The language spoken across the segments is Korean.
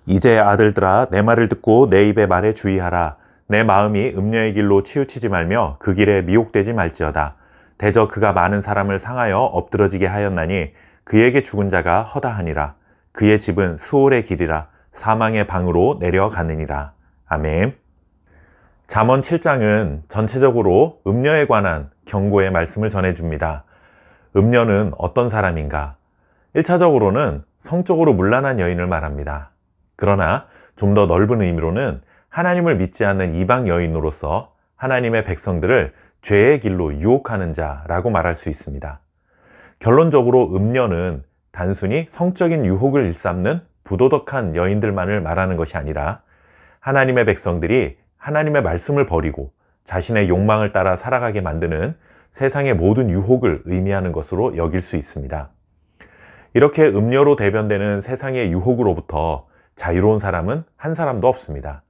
이제 아들들아 내 말을 듣고 내 입의 말에 주의하라. 내 마음이 음녀의 길로 치우치지 말며 그 길에 미혹되지 말지어다. 대저 그가 많은 사람을 상하여 엎드러지게 하였나니 그에게 죽은 자가 허다하니라. 그의 집은 수올의 길이라 사망의 방으로 내려가느니라. 아멘. 잠언 7장은 전체적으로 음녀에 관한 경고의 말씀을 전해줍니다. 음녀는 어떤 사람인가? 1차적으로는 성적으로 문란한 여인을 말합니다. 그러나 좀 더 넓은 의미로는 하나님을 믿지 않는 이방 여인으로서 하나님의 백성들을 죄의 길로 유혹하는 자라고 말할 수 있습니다. 결론적으로 음녀는 단순히 성적인 유혹을 일삼는 부도덕한 여인들만을 말하는 것이 아니라 하나님의 백성들이 하나님의 말씀을 버리고 자신의 욕망을 따라 살아가게 만드는 세상의 모든 유혹을 의미하는 것으로 여길 수 있습니다. 이렇게 음녀로 대변되는 세상의 유혹으로부터 자유로운 사람은 한 사람도 없습니다.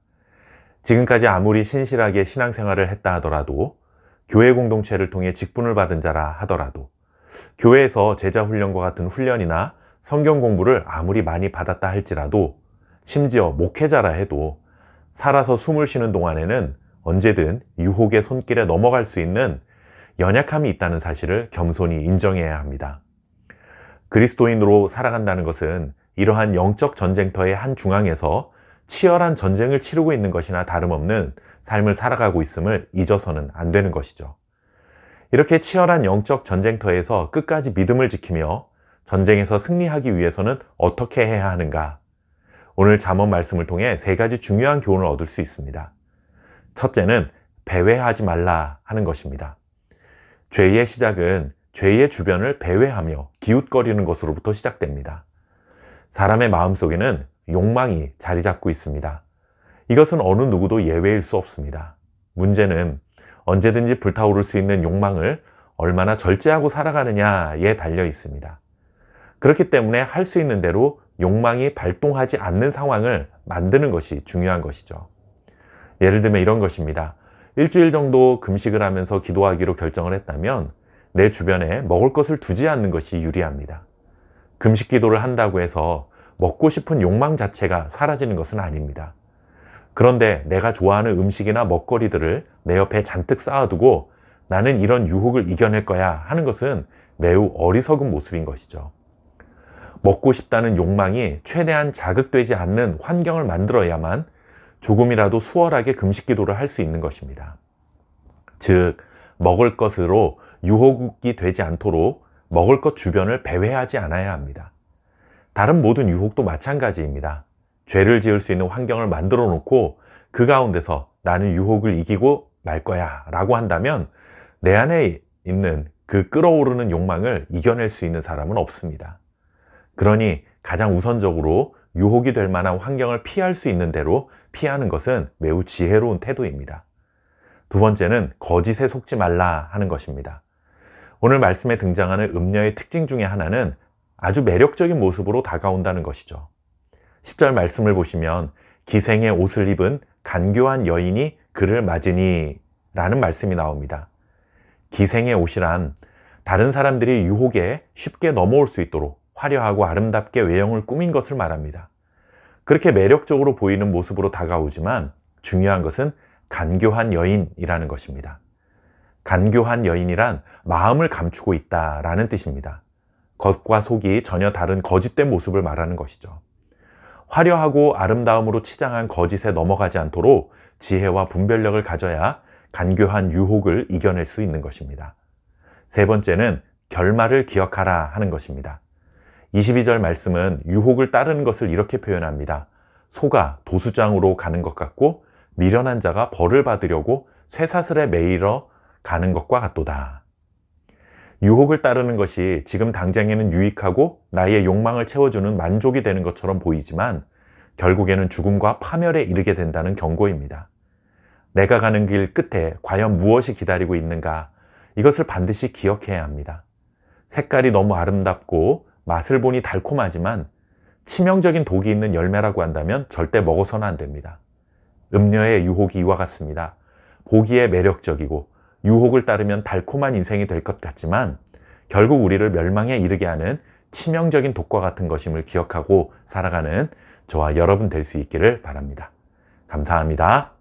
지금까지 아무리 신실하게 신앙생활을 했다 하더라도, 교회 공동체를 통해 직분을 받은 자라 하더라도, 교회에서 제자 훈련과 같은 훈련이나 성경 공부를 아무리 많이 받았다 할지라도, 심지어 목회자라 해도 살아서 숨을 쉬는 동안에는 언제든 유혹의 손길에 넘어갈 수 있는 연약함이 있다는 사실을 겸손히 인정해야 합니다. 그리스도인으로 살아간다는 것은 이러한 영적 전쟁터의 한 중앙에서 치열한 전쟁을 치르고 있는 것이나 다름없는 삶을 살아가고 있음을 잊어서는 안 되는 것이죠. 이렇게 치열한 영적 전쟁터에서 끝까지 믿음을 지키며 전쟁에서 승리하기 위해서는 어떻게 해야 하는가? 오늘 잠언 말씀을 통해 3가지 중요한 교훈을 얻을 수 있습니다. 첫째는 배회하지 말라 하는 것입니다. 죄의 시작은 죄의 주변을 배회하며 기웃거리는 것으로부터 시작됩니다. 사람의 마음속에는 욕망이 자리 잡고 있습니다. 이것은 어느 누구도 예외일 수 없습니다. 문제는 언제든지 불타오를 수 있는 욕망을 얼마나 절제하고 살아가느냐에 달려 있습니다. 그렇기 때문에 할 수 있는 대로 욕망이 발동하지 않는 상황을 만드는 것이 중요한 것이죠. 예를 들면 이런 것입니다. 일주일 정도 금식을 하면서 기도하기로 결정을 했다면 내 주변에 먹을 것을 두지 않는 것이 유리합니다. 금식 기도를 한다고 해서 먹고 싶은 욕망 자체가 사라지는 것은 아닙니다. 그런데 내가 좋아하는 음식이나 먹거리들을 내 옆에 잔뜩 쌓아두고 나는 이런 유혹을 이겨낼 거야 하는 것은 매우 어리석은 모습인 것이죠. 먹고 싶다는 욕망이 최대한 자극되지 않는 환경을 만들어야만 조금이라도 수월하게 금식 기도를 할 수 있는 것입니다. 즉, 먹을 것으로 유혹이 되지 않도록 먹을 것 주변을 배회하지 않아야 합니다. 다른 모든 유혹도 마찬가지입니다. 죄를 지을 수 있는 환경을 만들어 놓고 그 가운데서 나는 유혹을 이기고 말 거야 라고 한다면 내 안에 있는 그 끓어오르는 욕망을 이겨낼 수 있는 사람은 없습니다. 그러니 가장 우선적으로 유혹이 될 만한 환경을 피할 수 있는 대로 피하는 것은 매우 지혜로운 태도입니다. 두 번째는 거짓에 속지 말라 하는 것입니다. 오늘 말씀에 등장하는 음녀의 특징 중에 하나는 아주 매력적인 모습으로 다가온다는 것이죠. 10절 말씀을 보시면 기생의 옷을 입은 간교한 여인이 그를 맞으니 라는 말씀이 나옵니다. 기생의 옷이란 다른 사람들이 유혹에 쉽게 넘어올 수 있도록 화려하고 아름답게 외형을 꾸민 것을 말합니다. 그렇게 매력적으로 보이는 모습으로 다가오지만 중요한 것은 간교한 여인이라는 것입니다. 간교한 여인이란 마음을 감추고 있다라는 뜻입니다. 겉과 속이 전혀 다른 거짓된 모습을 말하는 것이죠. 화려하고 아름다움으로 치장한 거짓에 넘어가지 않도록 지혜와 분별력을 가져야 간교한 유혹을 이겨낼 수 있는 것입니다. 세 번째는 결말을 기억하라 하는 것입니다. 22절 말씀은 유혹을 따르는 것을 이렇게 표현합니다. 소가 도수장으로 가는 것 같고 미련한 자가 벌을 받으려고 쇠사슬에 매이러 가는 것과 같도다. 유혹을 따르는 것이 지금 당장에는 유익하고 나의 욕망을 채워주는 만족이 되는 것처럼 보이지만 결국에는 죽음과 파멸에 이르게 된다는 경고입니다. 내가 가는 길 끝에 과연 무엇이 기다리고 있는가? 이것을 반드시 기억해야 합니다. 색깔이 너무 아름답고 맛을 보니 달콤하지만 치명적인 독이 있는 열매라고 한다면 절대 먹어서는 안 됩니다. 음녀의 유혹이 이와 같습니다. 보기에 매력적이고 유혹을 따르면 달콤한 인생이 될 것 같지만 결국 우리를 멸망에 이르게 하는 치명적인 독과 같은 것임을 기억하고 살아가는 저와 여러분 될 수 있기를 바랍니다. 감사합니다.